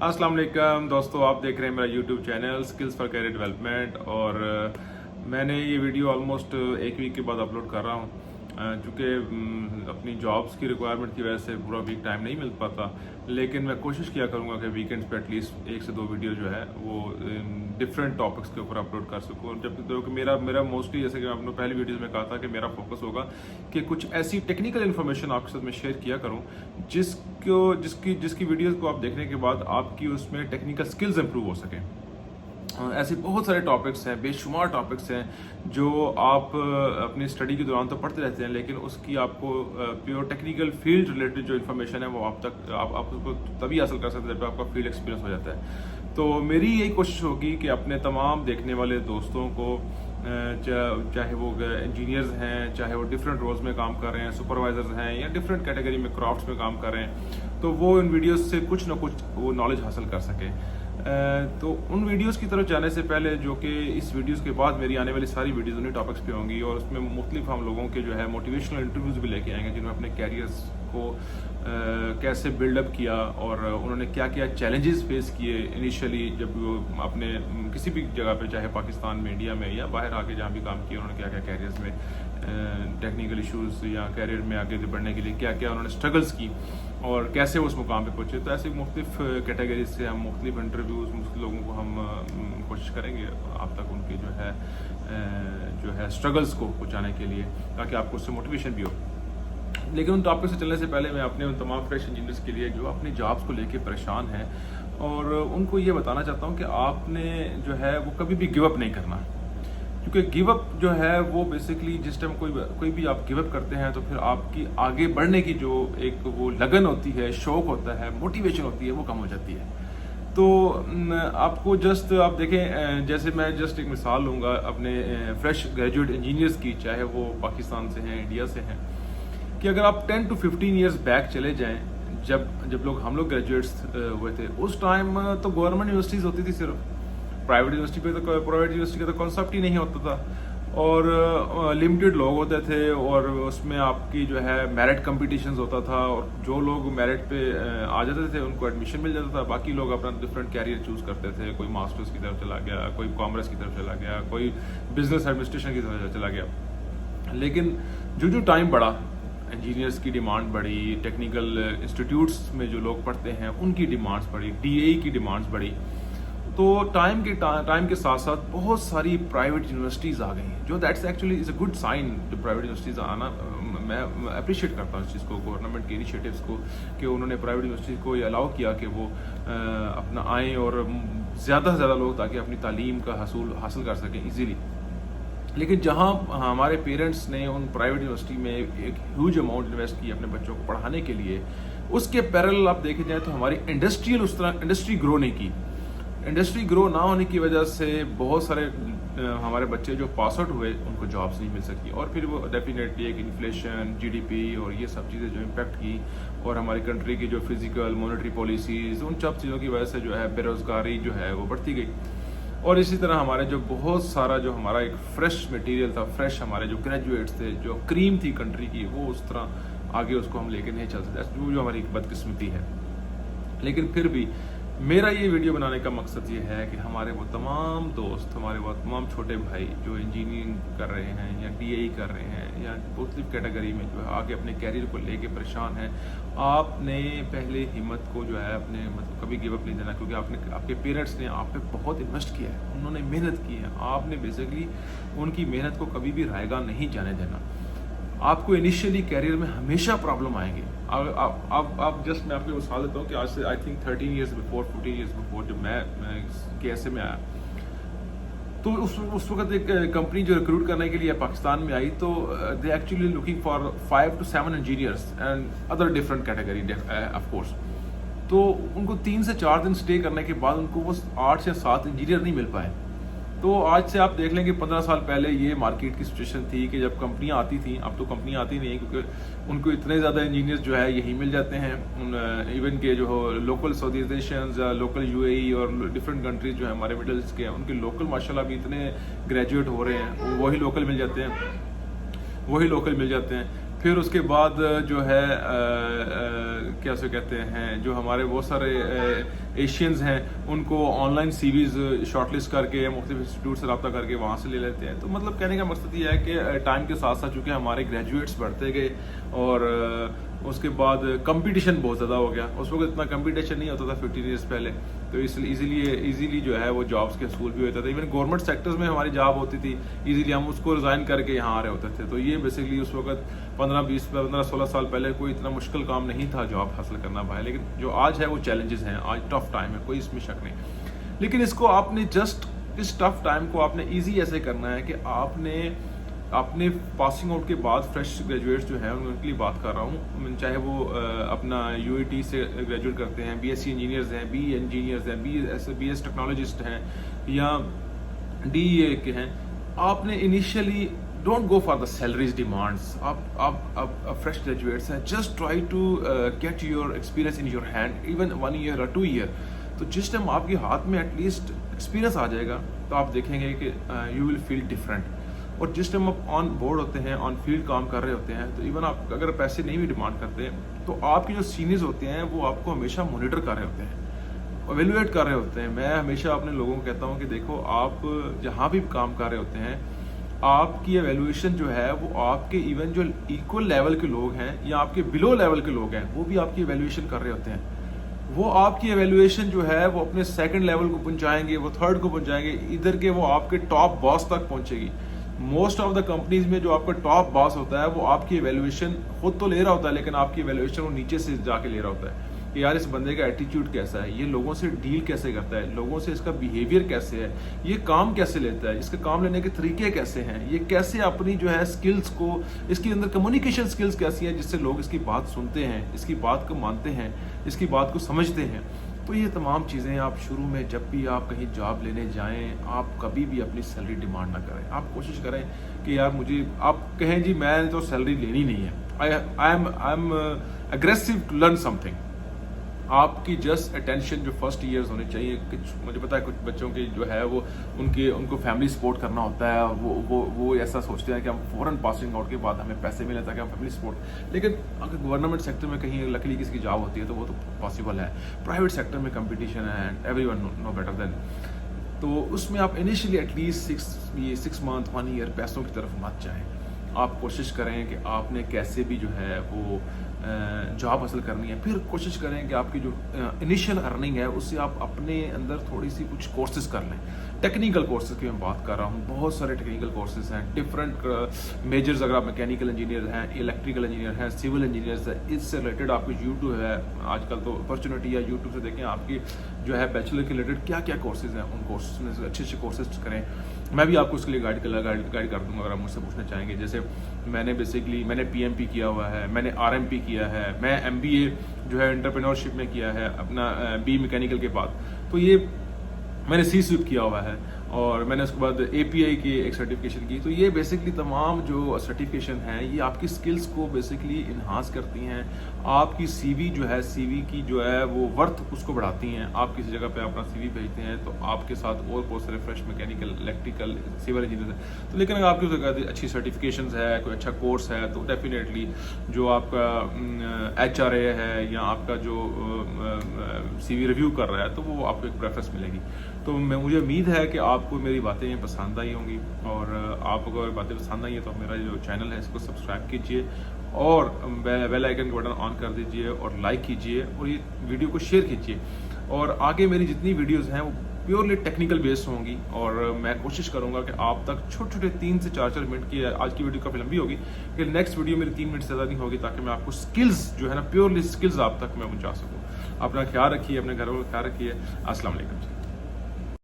अस्सलाम वालेकुम दोस्तों, आप देख रहे हैं मेरा YouTube channel skills for career development. और मैंने ये वीडियो ऑलमोस्ट एक वीक के बाद अपलोड कर रहा हूँ क्योंकि अपनी जॉब्स की रिक्वायरमेंट की वजह से पूरा वीक टाइम नहीं मिल पाता। लेकिन मैं कोशिश किया करूँगा कि वीकेंड्स पे एटलीस्ट 1 से 2 वीडियो जो है वो डिफरेंट टॉपिक्स के ऊपर अपलोड कर सकूँ। जब तो कि मेरा मोस्टली, जैसे कि मैं अपने पहली वीडियोज़ में कहा था कि मेरा फोकस होगा कि कुछ ऐसी टेक्निकल इन्फॉर्मेशन आपके साथ में शेयर किया करूँ जिसकी वीडियोज़ को आप देखने के बाद आपकी उसमें टेक्निकल स्किल्स इंप्रूव हो सकें। ऐसे बहुत सारे टॉपिक्स हैं, बेशुमार टॉपिक्स हैं जो आप अपनी स्टडी के दौरान तो पढ़ते रहते हैं, लेकिन उसकी आपको प्योर टेक्निकल फील्ड रिलेटेड जो इन्फॉर्मेशन है वो आप उसको तभी हासिल कर सकते हैं जब आपका फील्ड एक्सपीरियंस हो जाता है। तो मेरी यही कोशिश होगी कि अपने तमाम देखने वाले दोस्तों को, चाहे वो इंजीनियर्स हैं, चाहे वो डिफरेंट रोल्स में काम कर रहे हैं, सुपरवाइजर्स हैं, या डिफरेंट कैटेगरी में क्राफ्ट्स में काम कर रहे हैं, तो वो इन वीडियोस से कुछ ना कुछ वो नॉलेज हासिल कर सकें। तो उन वीडियोस की तरफ जाने से पहले, जो कि इस वीडियोस के बाद मेरी आने वाली सारी वीडियोस उन्हीं टॉपिक्स पे होंगी, और उसमें मुख्तलिफ हम लोगों के जो है मोटिवेशनल इंटरव्यूज़ भी लेके आएंगे जिन्होंने अपने कैरियर्स को कैसे बिल्डअप किया और उन्होंने क्या क्या चैलेंजेस फेस किए इनिशियली जब वो अपने किसी भी जगह पे, चाहे पाकिस्तान में, इंडिया में, या बाहर आके जहाँ भी काम किया, उन्होंने क्या क्या कैरियर्स में टेक्निकल इश्यूज़ या कैरियर में आगे बढ़ने के लिए क्या क्या उन्होंने स्ट्रगल्स की और कैसे वो उस मुकाम पे पहुँचे। तो ऐसे मुख्तलिफ कैटेगरीज से हम मुख्तलिफ इंटरव्यूज़, मुख्तलिफ लोगों को हम कोशिश करेंगे आप तक उनकी जो है स्ट्रगल्स को पहुँचाने के लिए, ताकि आपको उससे मोटिवेशन भी हो। लेकिन उन टॉपिक से चलने से पहले मैं अपने उन तमाम फ्रेश इंजीनियर्स के लिए जो अपनी जॉब्स को लेके परेशान हैं, और उनको ये बताना चाहता हूँ कि आपने जो है वो कभी भी गिव अप नहीं करना, क्योंकि गिव अप जो है वो बेसिकली जिस टाइम कोई भी आप गिव अप करते हैं तो फिर आपकी आगे बढ़ने की जो एक वो लगन होती है, शौक होता है, मोटिवेशन होती है, वो कम हो जाती है। तो आपको आप देखें, जैसे मैं एक मिसाल लूँगा अपने फ्रेश ग्रेजुएट इंजीनियर्स की, चाहे वो पाकिस्तान से हैं, इंडिया से हैं, कि अगर आप 10 to 15 ईयर्स बैक चले जाएं, जब हम लोग ग्रेजुएट्स हुए थे, उस टाइम तो गवर्नमेंट यूनिवर्सिटीज़ होती थी सिर्फ, प्राइवेट यूनिवर्सिटी का तो कॉन्सेप्ट ही नहीं होता था, और लिमिटेड लोग होते थे, और उसमें आपकी जो है मेरिट कंपटीशंस होता था, और जो लोग मेरिट पे आ जाते थे उनको एडमिशन मिल जाता था। बाकी लोग अपना डिफरेंट कैरियर चूज़ करते थे, कोई मास्टर्स की तरफ चला गया, कोई कॉमर्स की तरफ चला गया, कोई बिजनेस एडमिनिस्ट्रेशन की तरफ चला गया। लेकिन जो टाइम बढ़ा, इंजीनियर्स की डिमांड बढ़ी, टेक्निकल इंस्टीट्यूट्स में जो लोग पढ़ते हैं उनकी डिमांड्स बढ़ी, डीएई की डिमांड्स बढ़ी, तो टाइम के साथ साथ बहुत सारी प्राइवेट यूनिवर्सिटीज़ आ गई, जो that's actually is a good sign. जो प्राइवेट यूनिवर्सिटीज़ आना, मैं अप्रिशिएट करता हूँ इस चीज़ को, गवर्नमेंट के इनिशिएटिव्स को, कि उन्होंने प्राइवेट यूनिवर्सिटीज़ को ये अलाउ किया कि वो अपना आएँ और ज़्यादा से ज़्यादा लोग ताकि अपनी तालीम का हासिल कर सकें ईजीली। लेकिन जहाँ हमारे पेरेंट्स ने उन प्राइवेट यूनिवर्सिटी में एक ह्यूज अमाउंट इन्वेस्ट की अपने बच्चों को पढ़ाने के लिए, उसके पैरेलल आप देखे जाए तो हमारी इंडस्ट्री ग्रो नहीं की। इंडस्ट्री ग्रो ना होने की वजह से बहुत सारे हमारे बच्चे जो पास आउट हुए उनको जॉब्स नहीं मिल सकी, और फिर वो डेफिनेटली एक इन्फ्लेशन, जीडीपी और ये सब चीज़ें जो इम्पेक्ट की, और हमारी कंट्री की जो फिजिकल मॉनेटरी पॉलिसीज़, उन सब चीज़ों की वजह से जो है बेरोज़गारी जो है वो बढ़ती गई। और इसी तरह हमारे जो बहुत सारा जो हमारा एक फ्रेश मटेरियल था, फ्रेश हमारे जो ग्रेजुएट्स थे, जो क्रीम थी कंट्री की, वो उस तरह आगे उसको हम लेके नहीं चल सकते, जो हमारी बदकिस्मती है। लेकिन फिर भी मेरा ये वीडियो बनाने का मकसद ये है कि हमारे वो तमाम दोस्त, हमारे वो तमाम छोटे भाई जो इंजीनियरिंग कर रहे हैं या डीएई कर रहे हैं या मुख्तलिफ कैटेगरी में जो है आगे अपने कैरियर को लेके परेशान हैं, आपने पहले हिम्मत को जो है अपने कभी गिव अप नहीं देना, क्योंकि आपके पेरेंट्स ने आप पे बहुत इन्वेस्ट किया है, उन्होंने मेहनत की है, आपने बेसिकली उनकी मेहनत को कभी भी रायगा नहीं जाने देना। आपको इनिशियली कैरियर में हमेशा प्रॉब्लम आएंगे। आप जस्ट मैं आपको मिसाल देता हूँ कि आज से आई थिंक 14 ईयर्स बिफोर जब मैं केएसए में आया, तो उस वक्त एक कंपनी जो रिक्रूट करने के लिए पाकिस्तान में आई, तो they actually looking for 5 to 7 engineers and other different category of course. तो उनको 3 से 4 दिन स्टे करने के बाद उनको वो 8 या 7 इंजीनियर नहीं मिल पाए। तो आज से आप देख लें कि 15 साल पहले ये मार्केट की सिचुएशन थी कि जब कंपनियां आती थी, अब तो कंपनियां आती नहीं, क्योंकि उनको इतने ज़्यादा इंजीनियर्स जो है यही मिल जाते हैं। इवन के जो लोकल साउथ एशियंस या लोकल यूएई और डिफरेंट कंट्रीज जो है हमारे मिडल ईस्ट के हैं, उनके लोकल माशाल्लाह भी इतने ग्रेजुएट हो रहे हैं, वही लोकल मिल जाते हैं। پھر اس کے بعد جو ہے کیا سے کہتے ہیں جو ہمارے بہت سارے ایشینز ہیں ان کو online CVs shortlist کر کے مختلف انسٹیٹیوٹ سے رابطہ کر کے وہاں سے لے لیتے ہیں. تو مطلب کہنے کا مقصد یہ ہے کہ ٹائم کے ساتھ ساتھ چونکہ ہمارے گریجویٹس بڑھتے گئے اور اس کے بعد کمپٹیشن بہت زیادہ ہو گیا. اس وقت اتنا کمپٹیشن نہیں ہوتا تھا 15 ایئرس پہلے, تو اس لیے ایزیلی جو ہے وہ جابس کے حصول بھی ہوتا تھا. ایون گورنمنٹ سیکٹرز میں ہماری جاب ہوتی تھی ایزیلی, ہم اس کو ریزائن کر کے یہاں آ رہے ہوتے تھے. تو یہ بیسکلی اس وقت 15-16 سال پہلے کوئی اتنا مشکل کام نہیں تھا جاب حاصل کرنا بھائی. لیکن جو آج ہے وہ چیلنجز ہیں, آج ٹف ٹائم ہے, کوئی اس میں شک نہیں. لیکن اس کو آپ نے جسٹ اس ٹف ٹائم کو آپ نے ایزی ایسے کرنا ہے کہ آپ نے اپنے پاسنگ آؤٹ کے بعد فریش گریجویٹس جو ہیں ان کے لیے بات کر رہا ہوں, چاہے وہ اپنا UAT سے گریجویٹ کرتے ہیں, BSc انجینئرز ہیں, BE انجینئرز ہیں, BS ٹیکنالوجسٹ ہیں یا DEA کے ہیں. آپ نے initially don't go for the salaries demands. آپ فریش گریجویٹس ہیں, just try to get your experience in your hand even 1 year اور 2 ایئر. تو جس ٹائم آپ کے ہاتھ میں ایٹ لیسٹ ایکسپیرینس آ جائے گا تو آپ دیکھیں گے کہ یو ول فیل ڈفرینٹ. اور جس ٹائم آپ آن بورڈ ہوتے ہیں, آن فیلڈ کام کر رہے ہوتے ہیں, تو ایون آپ اگر پیسے نہیں بھی ڈیمانڈ کرتے تو آپ کے جو سینئرز ہوتے ہیں وہ آپ کو ہمیشہ مانیٹر کر رہے ہوتے ہیں, ایویلویٹ کر رہے ہوتے ہیں. میں ہمیشہ اپنے لوگوں کو کہتا ہوں کہ دیکھو آپ جہاں بھی کام کر رہے ہوتے ہیں آپ کی ایویلویشن جو ہے وہ آپ کے ایون جو ایکول لیول کے لوگ ہیں یا آپ کے بلو لیول کے لوگ ہیں وہ بھی آپ کی ایویلویشن کر رہے ہوتے ہیں. وہ آپ کی ایویلویشن جو ہے وہ اپنے سیکنڈ لیول کو پہنچائیں گے, وہ تھرڈ کو پہنچائیں گے, ادھر کے وہ آپ کے ٹاپ باس تک پہنچے گی. موسٹ آف دا کمپنیز میں جو آپ کا ٹاپ باس ہوتا ہے وہ آپ کی ایویلویشن خود تو لے رہا ہوتا ہے لیکن آپ کی ایویلویشن وہ نیچے سے جا کے لے رہا ہوتا ہے کہ یار اس بندے کا ایٹیٹیوڈ کیسا ہے, یہ لوگوں سے ڈیل کیسے کرتا ہے, لوگوں سے اس کا بیہیویئر کیسے ہے, یہ کام کیسے لیتا ہے, اس کے کام لینے کے طریقے کیسے ہیں, یہ کیسے اپنی جو ہے سکلز کو, اس کے اندر کمیونیکیشن سکلز کیسی ہیں جس سے لوگ اس کی بات سنتے ہیں, اس کی بات کو مانتے ہیں, اس کی بات کو سمجھتے ہیں. تو یہ تمام چیزیں آپ شروع میں جب بھی آپ کہیں جاب لینے جائیں آپ کبھی بھی اپنی سیلری ڈیمانڈ نہ کریں. آپ کوشش کریں کہ یار مجھے, آپ کہیں جی میں تو سیلری لینی نہیں ہے, I am aggressive to learn something. آپ کی جسٹ اٹینشن جو فرسٹ ایئرز ہونے چاہیے. مجھے پتا ہے کچھ بچوں کی جو ہے وہ ان کو فیملی سپورٹ کرنا ہوتا ہے, وہ ایسا سوچتے ہیں کہ ہم فوراً پاسنگ آؤٹ کے بعد ہمیں پیسے ملے تاکہ ہم فیملی سپورٹ. لیکن اگر گورنمنٹ سیکٹر میں کہیں لکلی کسی کی جاب ہوتی ہے تو وہ تو پاسبل ہے. پرائیویٹ سیکٹر میں کمپٹیشن ہے and everyone know better than. تو اس میں آپ initially at least 6 month 1 year پیسوں کی طرف مت جائیں. آپ کوشش کریں کہ آپ نے کیسے بھی جو ہے وہ جاب حاصل کرنی ہے. پھر کوشش کریں کہ آپ کی جو انیشیل ارننگ ہے اس سے آپ اپنے اندر تھوڑی سی کچھ کورسز کر لیں. ٹیکنیکل کورسز کی میں بات کر رہا ہوں, بہت سارے ٹیکنیکل کورسز ہیں ڈفرینٹ میجرز. اگر آپ میکینیکل انجینئر ہیں, الیکٹریکل انجینئر ہیں, سول انجینئرز ہیں, اس سے ریلیٹڈ آپ کو یوٹیوب ہے آج کل تو اپرچونیٹی ہے, یوٹیوب سے دیکھیں آپ کی جو ہے بیچلر کے ریلیٹڈ کیا کیا کورسز ہیں, ان کورسز میں سے اچھے کورسز کریں. میں بھی آپ کو اس کے لیے گائڈ کر دوں گا اگر آپ مجھ سے پوچھنا چاہیں گے. جیسے میں نے بیسکلی میں نے PMP کیا ہوا ہے, میں نے RMP کیا ہے, میں MBA جو ہے انٹرپرینورشپ میں کیا ہے اپنا BE میکینیکل کے بعد. تو یہ میں نے CSWIP کیا ہوا ہے اور میں نے اس کے بعد API کی ایک سرٹیفکیشن کی. تو یہ بیسکلی تمام جو سرٹیفکیشن ہیں یہ آپ کی سکلز کو بیسکلی انہانس کرتی ہیں. آپ کی CV جو ہے, CV کی جو ہے وہ ورتھ اس کو بڑھاتی ہیں. آپ کسی جگہ پہ اپنا CV بھیجتے ہیں تو آپ کے ساتھ اور بہت سارے fresh mechanical, electrical, civil engineer ہیں. تو لیکن اگر آپ کی اچھی سرٹیفکیشنز ہے, کوئی اچھا کورس ہے تو ڈیفینیٹلی جو آپ کا HRA ہے یا آپ کا جو CV ریویو کر رہا ہے تو وہ آپ کو ایک پریفرنس ملے گی. تو مجھے امید ہے کہ آپ کو میری باتیں پسند آئی ہوں گی, اور آپ کو اگر باتیں پسند آئی ہیں تو میرا جو چینل ہے اس کو سبسکرائب کیجئے اور بیل آئیکن کا بٹن آن کر دیجئے اور لائک کیجئے اور یہ ویڈیو کو شیئر کیجئے. اور آگے میری جتنی ویڈیوز ہیں وہ پیورلی ٹیکنیکل بیسڈ ہوں گی, اور میں کوشش کروں گا کہ آپ تک چھوٹے 3 سے 4 منٹ کی, آج کی ویڈیو کافی لمبی ہوگی کہ نیکسٹ ویڈیو میری 3 منٹ سے زیادہ نہیں ہوگی, تاکہ میں آپ کو سکلز جو ہے نا پیورلی سکلز آپ تک میں پہنچا سکوں. اپنا خیال رکھیے, اپنے گھر والوں کا خیال رکھیے. السلام علیکم.